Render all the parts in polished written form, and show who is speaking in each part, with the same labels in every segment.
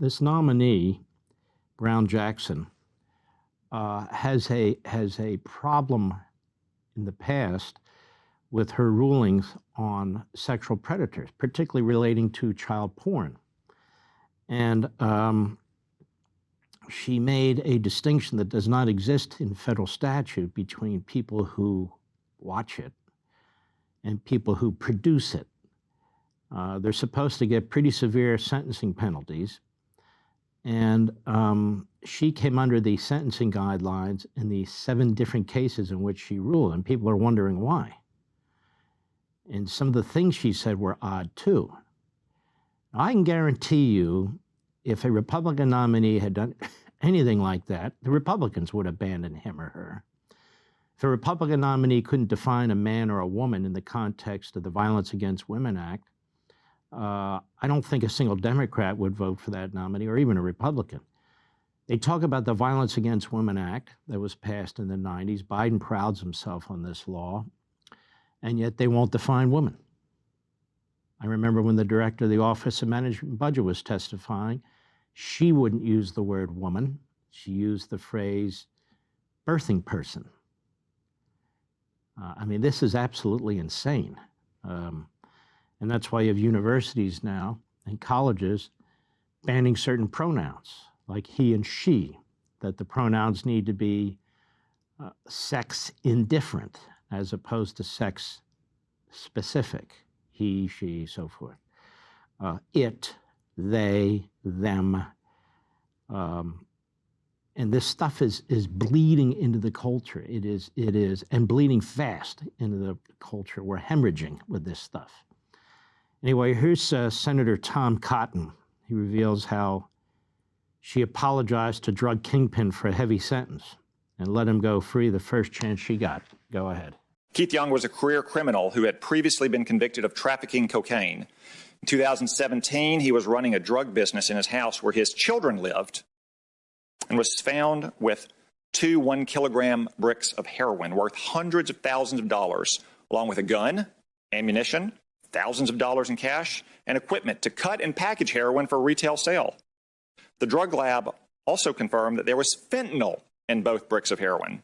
Speaker 1: this nominee, Brown Jackson, has a problem in the past with her rulings on sexual predators, particularly relating to child porn. And she made a distinction that does not exist in federal statute between people who watch it and people who produce it. They're supposed to get pretty severe sentencing penalties. And she came under the sentencing guidelines in the 7 different cases in which she ruled, and people are wondering why. And some of the things she said were odd too. I can guarantee you, if a Republican nominee had done anything like that, the Republicans would abandon him or her. If a Republican nominee couldn't define a man or a woman in the context of the Violence Against Women Act, I don't think a single Democrat would vote for that nominee, or even a Republican. They talk about the Violence Against Women Act that was passed in the 90s. Biden prouds himself on this law, and yet they won't define women. I remember when the director of the Office of Management and Budget was testifying, she wouldn't use the word woman. She used the phrase birthing person. I mean, this is absolutely insane. And that's why you have universities now and colleges banning certain pronouns, like he and she, that the pronouns need to be sex indifferent as opposed to sex specific, he, she, so forth. It, they, them. And this stuff is bleeding into the culture. It is, and bleeding fast into the culture. We're hemorrhaging with this stuff. Anyway, here's Senator Tom Cotton. He reveals how she apologized to drug kingpin for a heavy sentence and let him go free the first chance she got. Go ahead.
Speaker 2: Keith Young was a career criminal who had previously been convicted of trafficking cocaine. In 2017, he was running a drug business in his house where his children lived and was found with 2 1-kilogram bricks of heroin worth hundreds of thousands of dollars, along with a gun, ammunition, thousands of dollars in cash, and equipment to cut and package heroin for retail sale. The drug lab also confirmed that there was fentanyl in both bricks of heroin.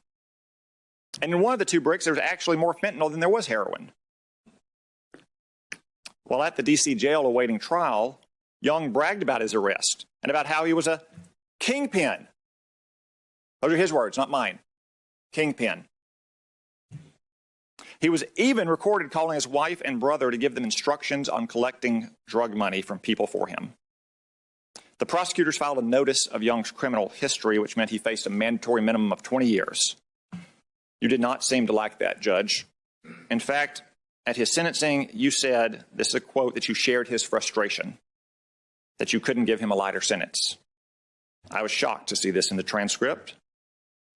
Speaker 2: And in one of the 2 bricks, there was actually more fentanyl than there was heroin. While at the D.C. jail awaiting trial, Young bragged about his arrest and about how he was a kingpin. Those are his words, not mine. Kingpin. He was even recorded calling his wife and brother to give them instructions on collecting drug money from people for him. The prosecutors filed a notice of Young's criminal history, which meant he faced a mandatory minimum of 20 years. You did not seem to like that, Judge. In fact, at his sentencing, you said, this is a quote, that you shared his frustration, that you couldn't give him a lighter sentence. I was shocked to see this in the transcript.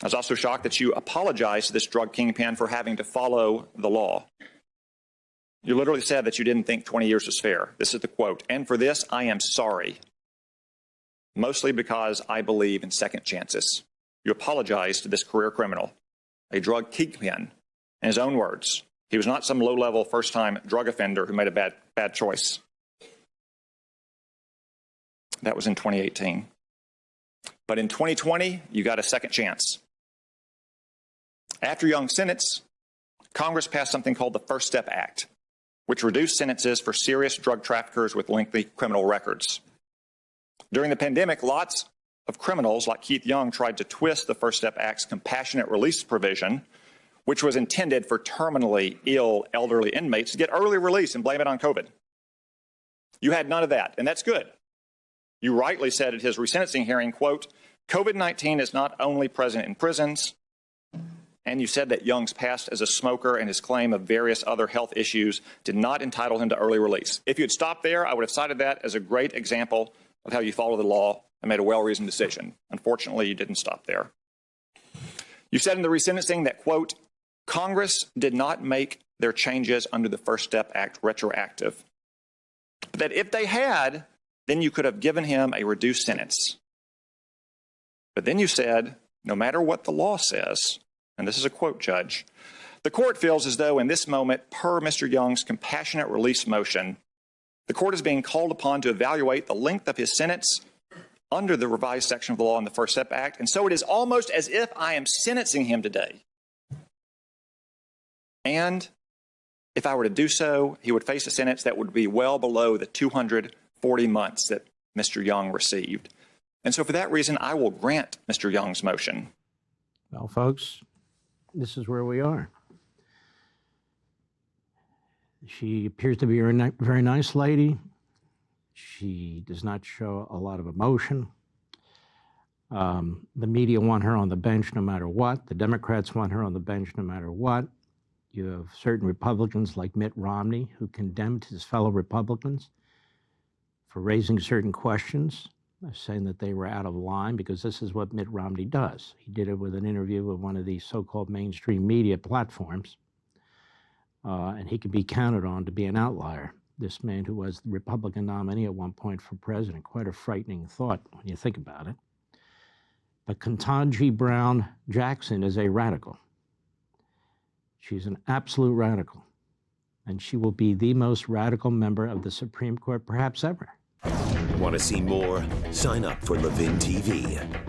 Speaker 2: I was also shocked that you apologized to this drug kingpin for having to follow the law. You literally said that you didn't think 20 years was fair. This is the quote, "And for this, I am sorry, mostly because I believe in second chances." You apologized to this career criminal, a drug kingpin. In his own words, he was not some low-level first-time drug offender who made a bad choice. That was in 2018. But in 2020, you got a second chance. After Young's sentence, Congress passed something called the First Step Act, which reduced sentences for serious drug traffickers with lengthy criminal records. During the pandemic, lots of criminals like Keith Young tried to twist the First Step Act's compassionate release provision, which was intended for terminally ill elderly inmates to get early release and blame it on COVID. You had none of that, and that's good. You rightly said at his resentencing hearing, quote, "COVID-19 is not only present in prisons," and you said that Young's past as a smoker and his claim of various other health issues did not entitle him to early release. If you had stopped there, I would have cited that as a great example of how you follow the law and made a well-reasoned decision. Unfortunately, you didn't stop there. You said in the resentencing that, quote, "Congress did not make their changes under the First Step Act retroactive, but that if they had, then you could have given him a reduced sentence." But then you said, no matter what the law says, and this is a quote, Judge, "The court feels as though in this moment, per Mr. Young's compassionate release motion, the court is being called upon to evaluate the length of his sentence under the revised section of the law in the First Step Act. And so it is almost as if I am sentencing him today. And if I were to do so, he would face a sentence that would be well below the 240 months that Mr. Young received. And so for that reason, I will grant Mr. Young's motion.
Speaker 1: Well, folks, this is where we are. She appears to be a very nice lady. She does not show a lot of emotion. The media want her on the bench no matter what. The Democrats want her on the bench no matter what. You have certain Republicans like Mitt Romney who condemned his fellow Republicans for raising certain questions, saying that they were out of line, because this is what Mitt Romney does. He did it with an interview with one of these so-called mainstream media platforms, and he can be counted on to be an outlier. This man who was the Republican nominee at one point for president, quite a frightening thought when you think about it. But Ketanji Brown Jackson is a radical. She's an absolute radical, and she will be the most radical member of the Supreme Court perhaps ever.
Speaker 3: Want to see more? Sign up for LevinTV.